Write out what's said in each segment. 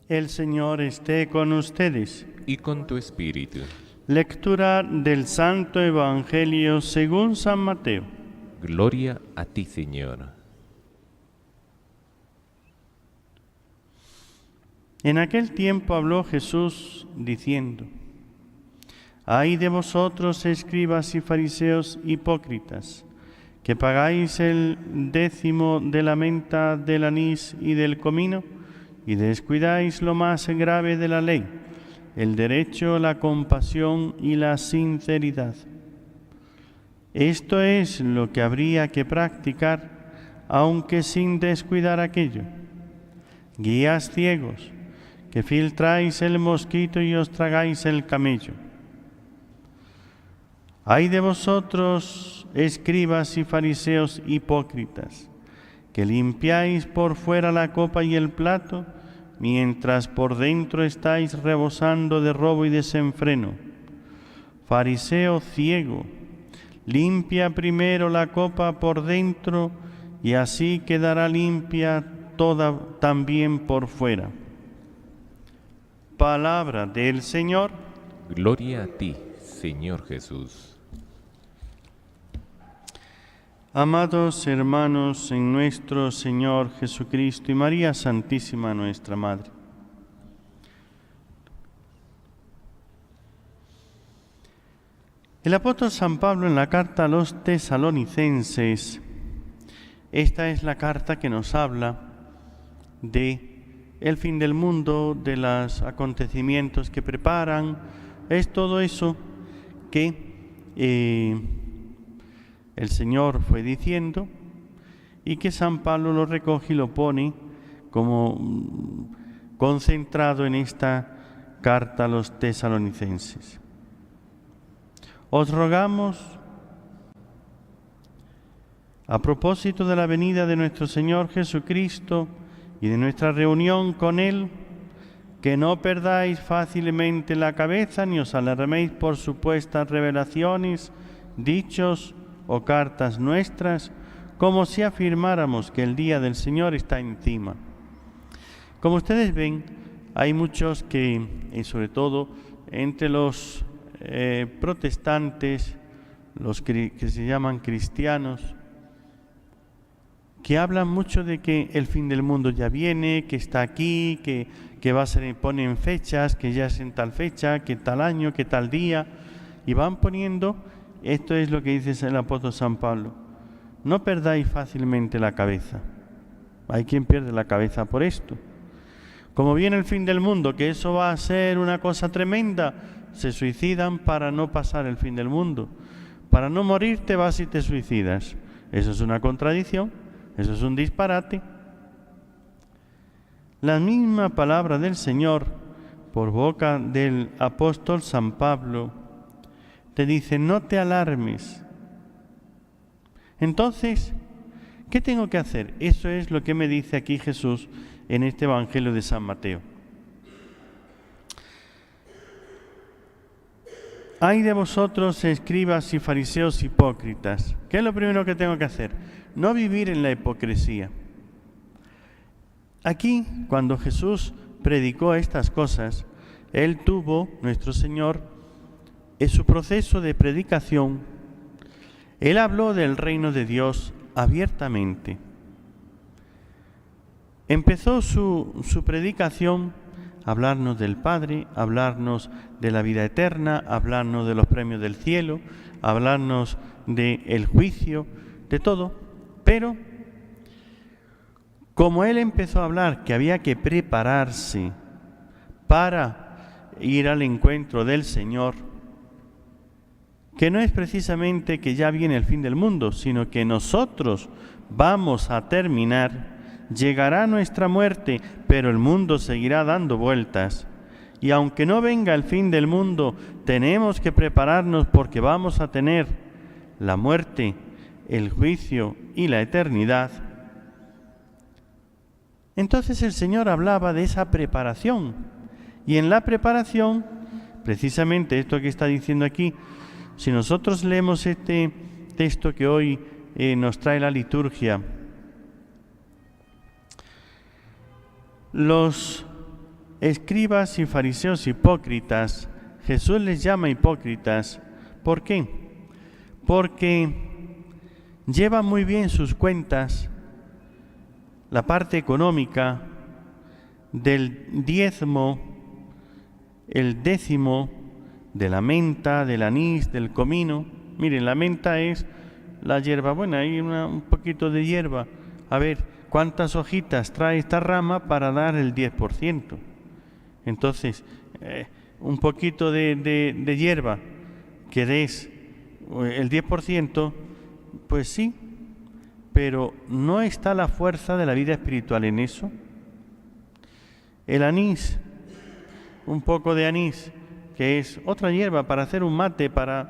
El Señor esté con ustedes. Y con tu espíritu. Lectura del Santo Evangelio según San Mateo. Gloria a ti, Señor. En aquel tiempo habló Jesús diciendo: Ay de vosotros, escribas y fariseos hipócritas, que pagáis el 10 de la menta, del anís y del comino, y descuidáis lo más grave de la ley, el derecho, la compasión y la sinceridad. Esto es lo que habría que practicar, aunque sin descuidar aquello. Guías ciegos, que filtráis el mosquito y os tragáis el camello. Ay de vosotros, escribas y fariseos hipócritas, que limpiáis por fuera la copa y el plato, mientras por dentro estáis rebosando de robo y desenfreno. Fariseo ciego, limpia primero la copa por dentro, y así quedará limpia toda también por fuera. Palabra del Señor. Gloria a ti, Señor Jesús. Amados hermanos en nuestro Señor Jesucristo y María Santísima nuestra Madre, el apóstol San Pablo en la carta a los tesalonicenses, esta es la carta que nos habla de el fin del mundo, de los acontecimientos que preparan, es todo eso que el Señor fue diciendo y que San Pablo lo recoge y lo pone como concentrado en esta carta a los tesalonicenses. Os rogamos, a propósito de la venida de nuestro Señor Jesucristo y de nuestra reunión con Él, que no perdáis fácilmente la cabeza ni os alarméis por supuestas revelaciones, dichos o cartas nuestras, como si afirmáramos que el día del Señor está encima. Como ustedes ven, hay muchos que, y sobre todo entre los protestantes, los que se llaman cristianos, que hablan mucho de que el fin del mundo ya viene, que está aquí, que va a ser, ponen fechas, que ya es en tal fecha, que tal año, que tal día, y van poniendo. Esto es lo que dice el apóstol San Pablo: no perdáis fácilmente la cabeza. Hay quien pierde la cabeza por esto. Como viene el fin del mundo, que eso va a ser una cosa tremenda, se suicidan para no pasar el fin del mundo. Para no morirte vas y te suicidas. Eso es una contradicción, eso es un disparate. La misma palabra del Señor, por boca del apóstol San Pablo, te dice: no te alarmes. Entonces, ¿qué tengo que hacer? Eso es lo que me dice aquí Jesús en este Evangelio de San Mateo. Ay de vosotros, escribas y fariseos hipócritas. ¿Qué es lo primero que tengo que hacer? No vivir en la hipocresía. Aquí, cuando Jesús predicó estas cosas, Él tuvo, nuestro Señor, en su proceso de predicación, Él habló del reino de Dios abiertamente. Empezó su predicación a hablarnos del Padre, a hablarnos de la vida eterna, a hablarnos de los premios del cielo, a hablarnos del juicio, de todo. Pero, como Él empezó a hablar que había que prepararse para ir al encuentro del Señor, que no es precisamente que ya viene el fin del mundo, sino que nosotros vamos a terminar, llegará nuestra muerte, pero el mundo seguirá dando vueltas. Y aunque no venga el fin del mundo, tenemos que prepararnos porque vamos a tener la muerte, el juicio y la eternidad. Entonces el Señor hablaba de esa preparación. Y en la preparación, precisamente esto que está diciendo aquí, si nosotros leemos este texto que hoy nos trae la liturgia, los escribas y fariseos hipócritas. Jesús les llama hipócritas. ¿Por qué? Porque llevan muy bien sus cuentas, la parte económica del diezmo, el décimo de la menta, del anís, del comino. Miren, la menta es la hierbabuena, hay un poquito de hierba. A ver, ¿cuántas hojitas trae esta rama para dar el 10%? Entonces, un poquito de hierba que des el 10%, pues sí, pero ¿no está la fuerza de la vida espiritual en eso? El anís, un poco de anís, que es otra hierba para hacer un mate, para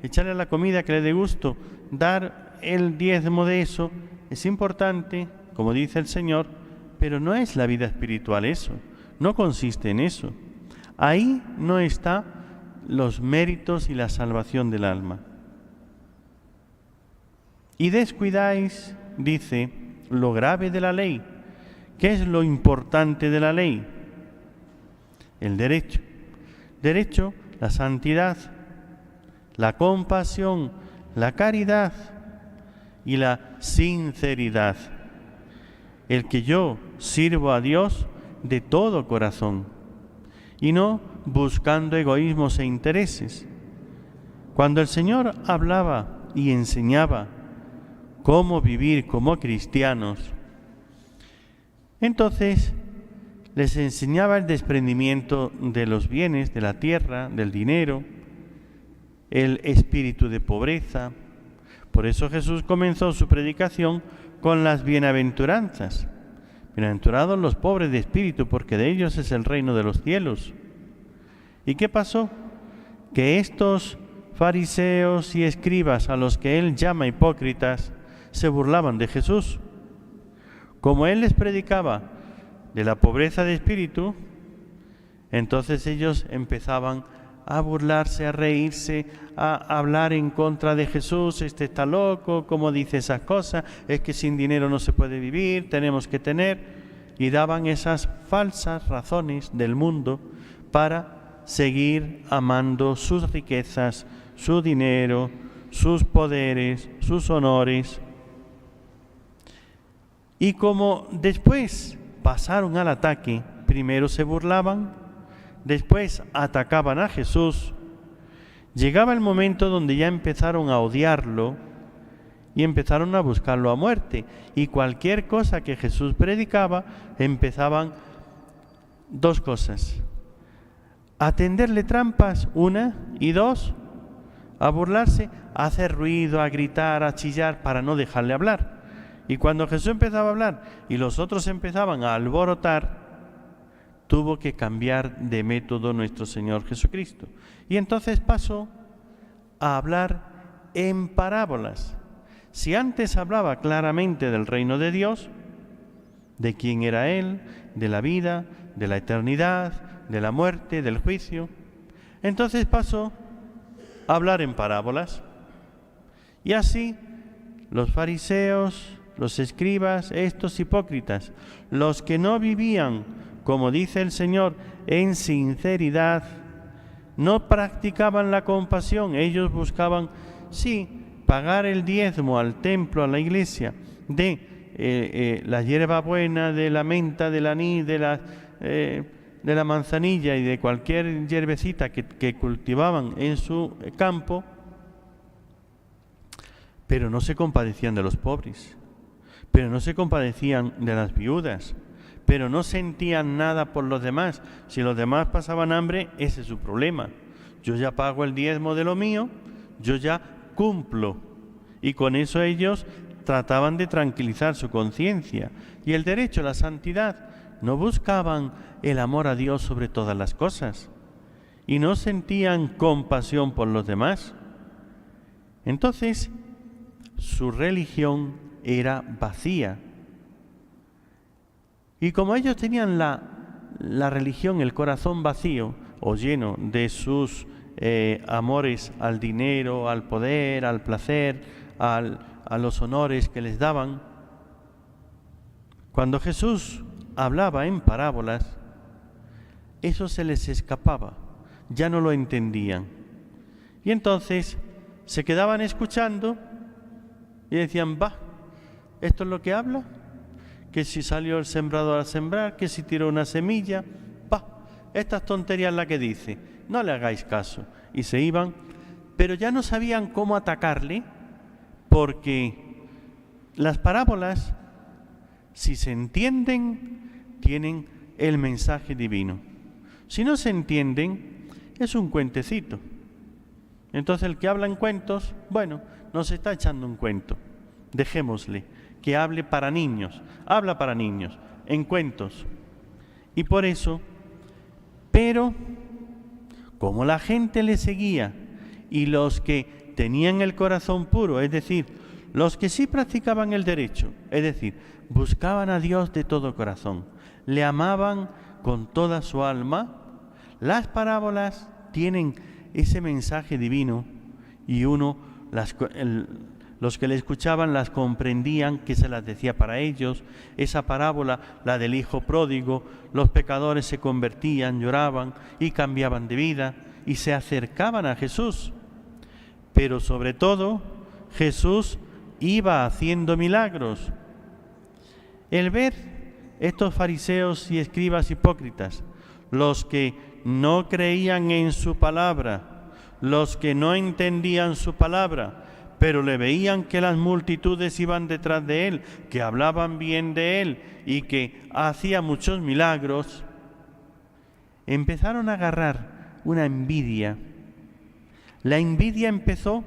echarle a la comida que le dé gusto, dar el diezmo de eso, es importante, como dice el Señor, pero no es la vida espiritual eso, no consiste en eso. Ahí no está los méritos y la salvación del alma. Y descuidáis, dice, lo grave de la ley. ¿Qué es lo importante de la ley? El derecho. Derecho, la santidad, la compasión, la caridad y la sinceridad. El que yo sirvo a Dios de todo corazón y no buscando egoísmos e intereses. Cuando el Señor hablaba y enseñaba cómo vivir como cristianos, entonces les enseñaba el desprendimiento de los bienes, de la tierra, del dinero, el espíritu de pobreza. Por eso Jesús comenzó su predicación con las bienaventuranzas. Bienaventurados los pobres de espíritu, porque de ellos es el reino de los cielos. ¿Y qué pasó? Que estos fariseos y escribas, a los que él llama hipócritas, se burlaban de Jesús. Como él les predicaba de la pobreza de espíritu, entonces ellos empezaban a burlarse, a reírse, a hablar en contra de Jesús. Este está loco, ¿cómo dice esas cosas? Es que sin dinero no se puede vivir, tenemos que tener. Y daban esas falsas razones del mundo para seguir amando sus riquezas, su dinero, sus poderes, sus honores. Y como después pasaron al ataque, primero se burlaban, después atacaban a Jesús, llegaba el momento donde ya empezaron a odiarlo y empezaron a buscarlo a muerte. Y cualquier cosa que Jesús predicaba, empezaban dos cosas: a tenderle trampas, una, y dos, a burlarse, a hacer ruido, a gritar, a chillar para no dejarle hablar. Y cuando Jesús empezaba a hablar y los otros empezaban a alborotar, tuvo que cambiar de método nuestro Señor Jesucristo. Y entonces pasó a hablar en parábolas. Si antes hablaba claramente del reino de Dios, de quién era Él, de la vida, de la eternidad, de la muerte, del juicio, entonces pasó a hablar en parábolas. Y así los fariseos, los escribas, estos hipócritas, los que no vivían, como dice el Señor, en sinceridad, no practicaban la compasión. Ellos buscaban, sí, pagar el diezmo al templo, a la iglesia, de la hierbabuena, de la menta, del anís, de la manzanilla y de cualquier hierbecita que cultivaban en su campo, pero no se compadecían de los pobres, pero no se compadecían de las viudas, pero no sentían nada por los demás. Si los demás pasaban hambre, ese es su problema. Yo ya pago el diezmo de lo mío, yo ya cumplo. Y con eso ellos trataban de tranquilizar su conciencia. Y el derecho a la santidad, no buscaban el amor a Dios sobre todas las cosas y no sentían compasión por los demás. Entonces, su religión era vacía. Y como ellos tenían la religión, el corazón vacío o lleno de sus amores al dinero, al poder, al placer, a los honores que les daban, cuando Jesús hablaba en parábolas, eso se les escapaba, ya no lo entendían. Y entonces se quedaban escuchando y decían, va, ¿esto es lo que habla? Que si salió el sembrador a sembrar, que si tiró una semilla, va, estas tonterías la que dice, no le hagáis caso. Y se iban, pero ya no sabían cómo atacarle, porque las parábolas, si se entienden, tienen el mensaje divino. Si no se entienden, es un cuentecito. Entonces el que habla en cuentos, bueno, nos está echando un cuento. Dejémosle que hable para niños, habla para niños, en cuentos. Y por eso, pero como la gente le seguía y los que tenían el corazón puro, es decir, los que sí practicaban el derecho, es decir, buscaban a Dios de todo corazón, le amaban con toda su alma, las parábolas tienen ese mensaje divino y los que le escuchaban las comprendían, que se las decía para ellos. Esa parábola, la del hijo pródigo, los pecadores se convertían, lloraban y cambiaban de vida y se acercaban a Jesús. Pero sobre todo, Jesús iba haciendo milagros. El ver estos fariseos y escribas hipócritas, los que no creían en su palabra, los que no entendían su palabra, pero le veían que las multitudes iban detrás de él, que hablaban bien de él y que hacía muchos milagros, empezaron a agarrar una envidia. La envidia empezó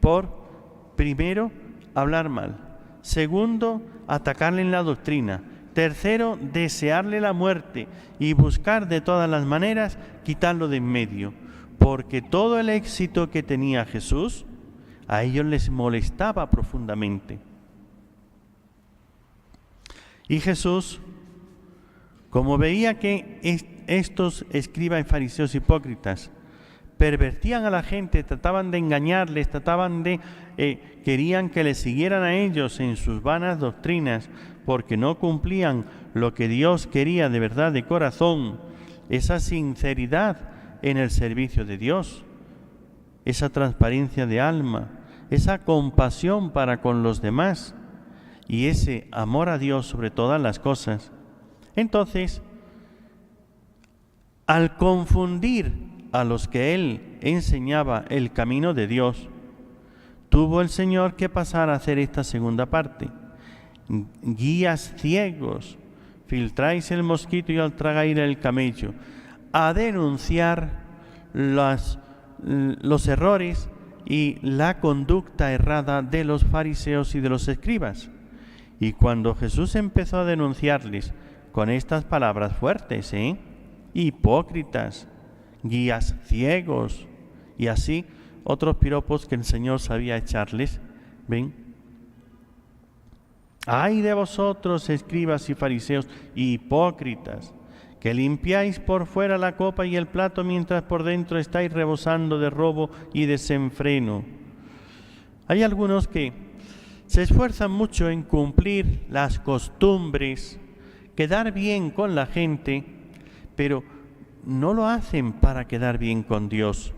por, primero, hablar mal, segundo, atacarle en la doctrina, tercero, desearle la muerte y buscar de todas las maneras quitarlo de en medio, porque todo el éxito que tenía Jesús a ellos les molestaba profundamente. Y Jesús, como veía que estos escribas y fariseos hipócritas pervertían a la gente, trataban de engañarles, querían que les siguieran a ellos en sus vanas doctrinas, porque no cumplían lo que Dios quería de verdad de corazón, esa sinceridad en el servicio de Dios, esa transparencia de alma, esa compasión para con los demás y ese amor a Dios sobre todas las cosas. Entonces, al confundir a los que Él enseñaba el camino de Dios, tuvo el Señor que pasar a hacer esta segunda parte. Guías ciegos, filtráis el mosquito y al tragáis el camello, a denunciar los errores y la conducta errada de los fariseos y de los escribas. Y cuando Jesús empezó a denunciarles con estas palabras fuertes, hipócritas, guías ciegos, y así otros piropos que el Señor sabía echarles, ¿ven? ¡Ay de vosotros, escribas y fariseos, hipócritas, que limpiáis por fuera la copa y el plato, mientras por dentro estáis rebosando de robo y desenfreno! Hay algunos que se esfuerzan mucho en cumplir las costumbres, quedar bien con la gente, pero no lo hacen para quedar bien con Dios.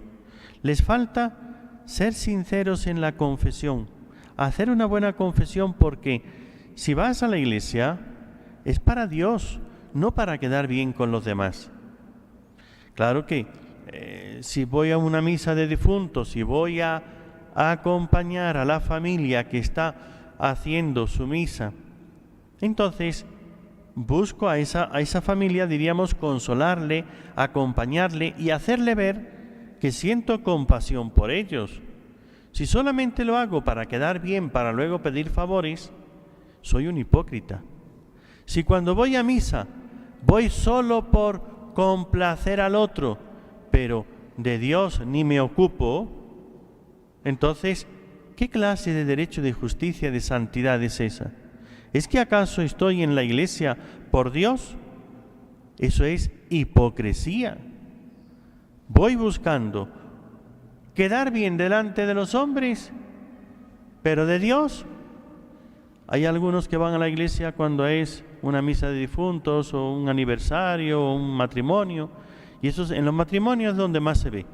Les falta ser sinceros en la confesión, hacer una buena confesión, porque si vas a la iglesia es para Dios, no para quedar bien con los demás. Claro que si voy a una misa de difuntos, si voy a acompañar a la familia que está haciendo su misa, entonces busco a esa familia, diríamos, consolarle, acompañarle y hacerle ver que siento compasión por ellos. Si solamente lo hago para quedar bien, para luego pedir favores, soy un hipócrita. Si cuando voy a misa voy solo por complacer al otro, pero de Dios ni me ocupo, entonces, ¿qué clase de derecho, de justicia, de santidad es esa? ¿Es que acaso estoy en la iglesia por Dios? Eso es hipocresía. Voy buscando quedar bien delante de los hombres, pero de Dios Hay algunos que van a la iglesia cuando es una misa de difuntos o un aniversario o un matrimonio, y eso es en los matrimonios donde más se ve.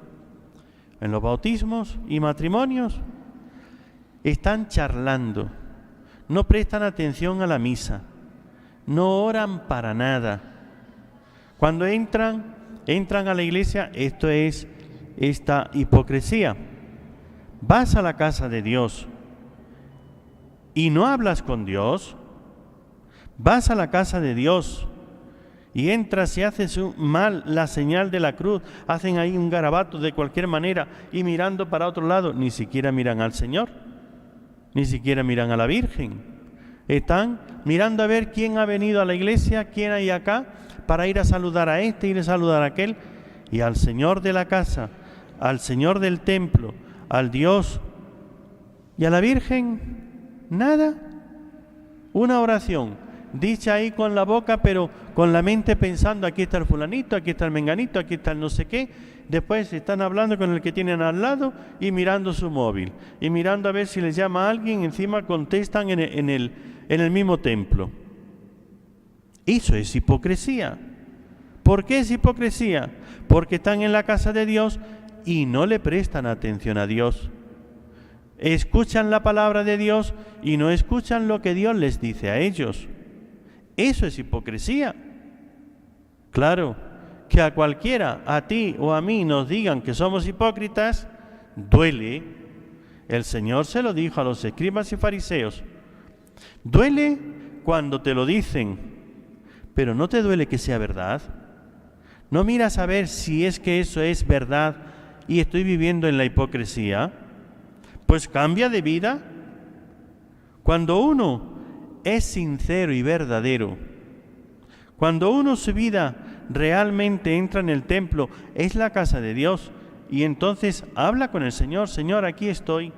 En los bautismos y matrimonios están charlando, no prestan atención a la misa, no oran para nada. Cuando entran a la iglesia, esto es esta hipocresía. Vas a la casa de Dios y no hablas con Dios. Vas a la casa de Dios y entras y haces mal la señal de la cruz, hacen ahí un garabato de cualquier manera y mirando para otro lado, ni siquiera miran al Señor, ni siquiera miran a la Virgen. Están mirando a ver quién ha venido a la iglesia, quién hay acá, para ir a saludar a este, ir a saludar a aquel, y al Señor de la casa, al Señor del templo, al Dios y a la Virgen, nada. Una oración dicha ahí con la boca, pero con la mente pensando, aquí está el fulanito, aquí está el menganito, aquí está el no sé qué. Después están hablando con el que tienen al lado y mirando su móvil, y mirando a ver si les llama a alguien, encima contestan en el mismo templo. Eso es hipocresía. ¿Por qué es hipocresía? Porque están en la casa de Dios y no le prestan atención a Dios. Escuchan la palabra de Dios y no escuchan lo que Dios les dice a ellos. Eso es hipocresía. Claro, que a cualquiera, a ti o a mí, nos digan que somos hipócritas, duele. El Señor se lo dijo a los escribas y fariseos. Duele cuando te lo dicen, pero ¿no te duele que sea verdad? ¿No miras a ver si es que eso es verdad y estoy viviendo en la hipocresía? Pues cambia de vida. Cuando uno es sincero y verdadero, cuando uno su vida realmente entra en el templo, es la casa de Dios, y entonces habla con el Señor. Señor, aquí estoy.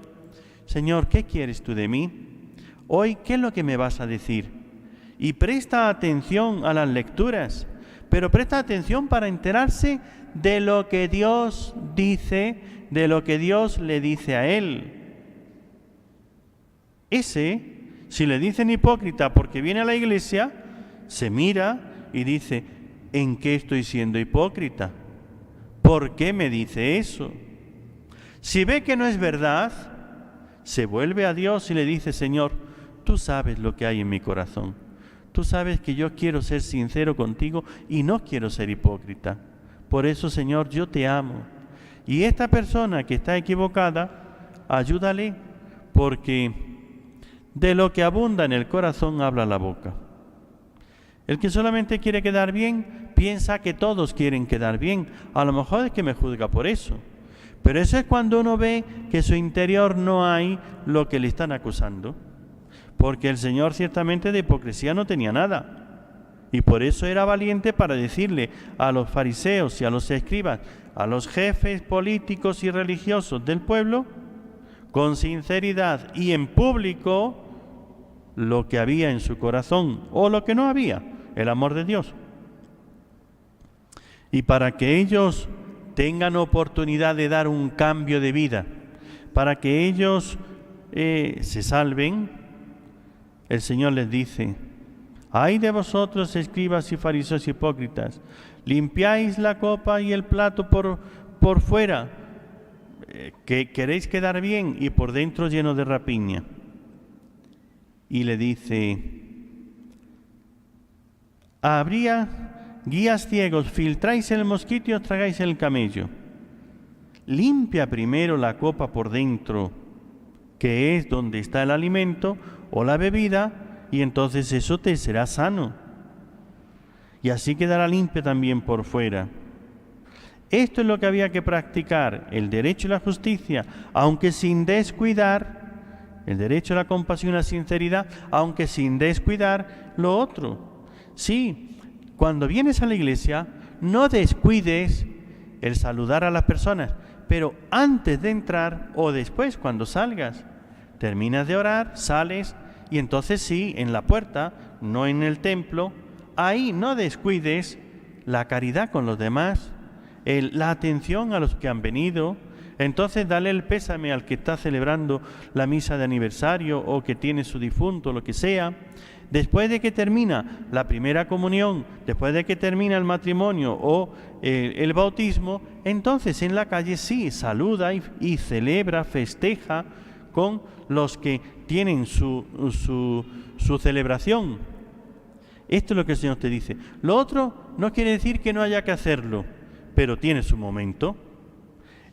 Señor, ¿qué quieres tú de mí? Hoy, ¿qué es lo que me vas a decir? Y presta atención a las lecturas, pero presta atención para enterarse de lo que Dios dice, de lo que Dios le dice a él. Ese, si le dicen hipócrita porque viene a la iglesia, se mira y dice, ¿en qué estoy siendo hipócrita? ¿Por qué me dice eso? Si ve que no es verdad, se vuelve a Dios y le dice, Señor, tú sabes lo que hay en mi corazón. Tú sabes que yo quiero ser sincero contigo y no quiero ser hipócrita. Por eso, Señor, yo te amo. Y esta persona que está equivocada, ayúdale, porque de lo que abunda en el corazón habla la boca. El que solamente quiere quedar bien, piensa que todos quieren quedar bien. A lo mejor es que me juzga por eso. Pero eso es cuando uno ve que en su interior no hay lo que le están acusando. Porque el Señor ciertamente de hipocresía no tenía nada. Y por eso era valiente para decirle a los fariseos y a los escribas, a los jefes políticos y religiosos del pueblo, con sinceridad y en público, lo que había en su corazón o lo que no había, el amor de Dios. Y para que ellos tengan oportunidad de dar un cambio de vida, para que ellos se salven, el Señor les dice, ay de vosotros, escribas y fariseos hipócritas, limpiáis la copa y el plato por fuera, que queréis quedar bien, y por dentro lleno de rapiña. Y le dice, habría guías ciegos, filtráis el mosquito y os tragáis el camello. Limpia primero la copa por dentro, que es donde está el alimento o la bebida, y entonces eso te será sano. Y así quedará limpia también por fuera. Esto es lo que había que practicar, el derecho y la justicia, aunque sin descuidar el derecho a la compasión y la sinceridad, aunque sin descuidar lo otro. Sí, cuando vienes a la iglesia, no descuides el saludar a las personas, pero antes de entrar o después cuando salgas, terminas de orar, sales y entonces sí, en la puerta, no en el templo, ahí no descuides la caridad con los demás, la atención a los que han venido, Entonces dale el pésame al que está celebrando la misa de aniversario o que tiene su difunto, lo que sea. Después de que termina la primera comunión, después de que termina el matrimonio o el bautismo, entonces en la calle sí, saluda y celebra, festeja con los que tienen su celebración. Esto es lo que el Señor te dice. Lo otro no quiere decir que no haya que hacerlo, pero tiene su momento.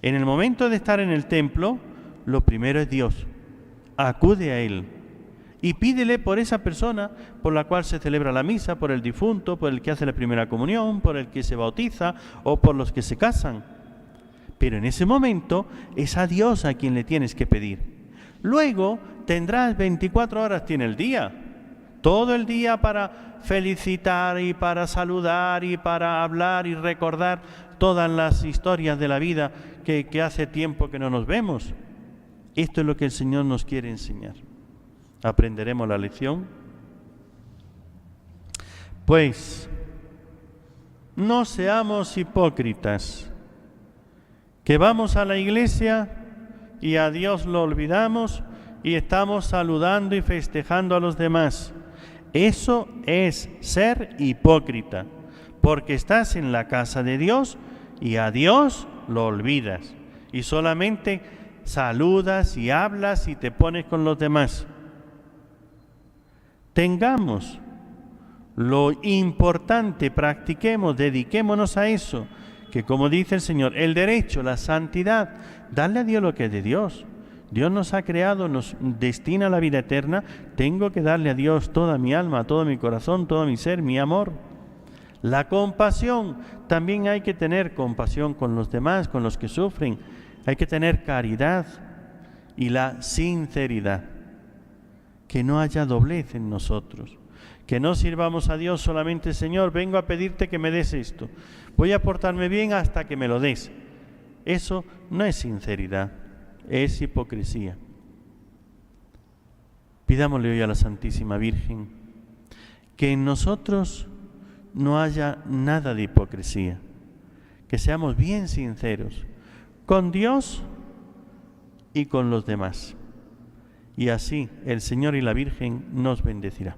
En el momento de estar en el templo, lo primero es Dios. Acude a Él y pídele por esa persona por la cual se celebra la misa, por el difunto, por el que hace la primera comunión, por el que se bautiza o por los que se casan. Pero en ese momento es a Dios a quien le tienes que pedir. Luego tendrás 24 horas, tiene el día, todo el día para felicitar y para saludar y para hablar y recordar todas las historias de la vida que hace tiempo que no nos vemos. Esto es lo que el Señor nos quiere enseñar. ¿Aprenderemos la lección? Pues no seamos hipócritas, que vamos a la iglesia y a Dios lo olvidamos y estamos saludando y festejando a los demás. Eso es ser hipócrita, porque estás en la casa de Dios y a Dios lo olvidas y solamente saludas y hablas y te pones con los demás. Tengamos lo importante, practiquemos, dediquémonos a eso, que como dice el Señor, el derecho, la santidad, darle a Dios lo que es de Dios. Dios nos ha creado, nos destina a la vida eterna, tengo que darle a Dios toda mi alma, todo mi corazón, todo mi ser, mi amor. La compasión, también hay que tener compasión con los demás, con los que sufren, hay que tener caridad y la sinceridad. Que no haya doblez en nosotros, que no sirvamos a Dios solamente, Señor, vengo a pedirte que me des esto, voy a portarme bien hasta que me lo des. Eso no es sinceridad, es hipocresía. Pidámosle hoy a la Santísima Virgen que en nosotros no haya nada de hipocresía, que seamos bien sinceros con Dios y con los demás. Y así el Señor y la Virgen nos bendecirá.